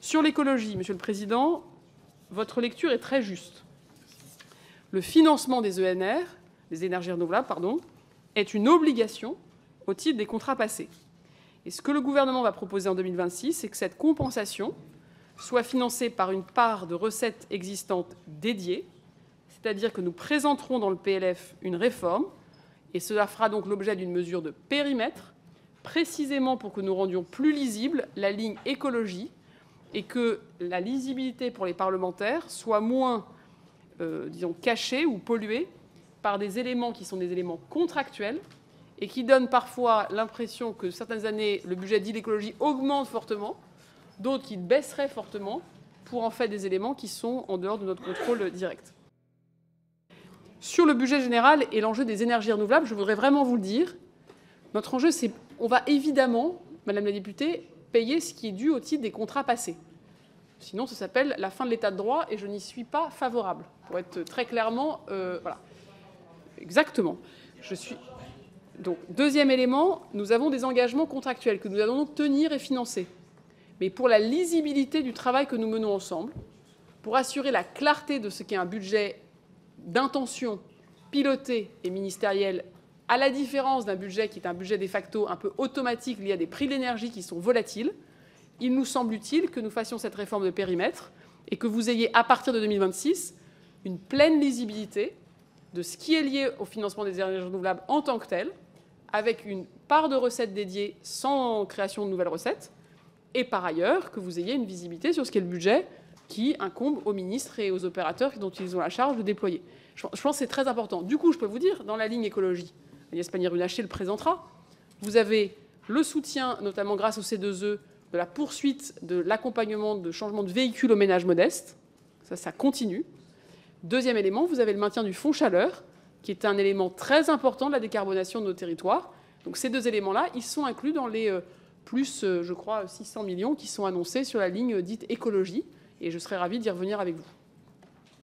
Sur l'écologie, Monsieur le Président, votre lecture est très juste. Le financement des ENR, des énergies renouvelables, est une obligation au titre des contrats passés. Et ce que le gouvernement va proposer en 2026, c'est que cette compensation soit financée par une part de recettes existantes dédiées, c'est-à-dire que nous présenterons dans le PLF une réforme, et cela fera donc l'objet d'une mesure de périmètre, précisément pour que nous rendions plus lisible la ligne écologie et que la lisibilité pour les parlementaires soit moins, disons, cachée ou polluée par des éléments qui sont des éléments contractuels et qui donnent parfois l'impression que certaines années, le budget dit l'écologie augmente fortement, d'autres qui baisseraient fortement, pour en fait des éléments qui sont en dehors de notre contrôle direct. Sur le budget général et l'enjeu des énergies renouvelables, je voudrais vraiment vous le dire, notre enjeu, c'est on va évidemment, Madame la députée, payer ce qui est dû au titre des contrats passés. Sinon, ça s'appelle la fin de l'état de droit et je n'y suis pas favorable. Pour être très clairement, voilà. Exactement. Donc, deuxième élément, nous avons des engagements contractuels que nous allons donc tenir et financer. Mais pour la lisibilité du travail que nous menons ensemble, pour assurer la clarté de ce qu'est un budget d'intention piloté et ministériel, à la différence d'un budget qui est un budget de facto un peu automatique lié à des prix de l'énergie qui sont volatiles, il nous semble utile que nous fassions cette réforme de périmètre et que vous ayez, à partir de 2026, une pleine lisibilité de ce qui est lié au financement des énergies renouvelables en tant que tel, avec une part de recettes dédiée sans création de nouvelles recettes, et par ailleurs que vous ayez une visibilité sur ce qu'est le budget qui incombe aux ministres et aux opérateurs dont ils ont la charge de déployer. Je pense que c'est très important. Du coup, je peux vous dire, dans la ligne écologie, Agnès Pannier-Runacher le présentera, vous avez le soutien, notamment grâce au C2E, de la poursuite de l'accompagnement de changement de véhicules aux ménages modestes. Ça continue. Deuxième élément, vous avez le maintien du fonds chaleur, qui est un élément très important de la décarbonation de nos territoires. Donc ces deux éléments-là, ils sont inclus dans les plus, je crois, 600 millions qui sont annoncés sur la ligne dite écologie. Et je serais ravie d'y revenir avec vous.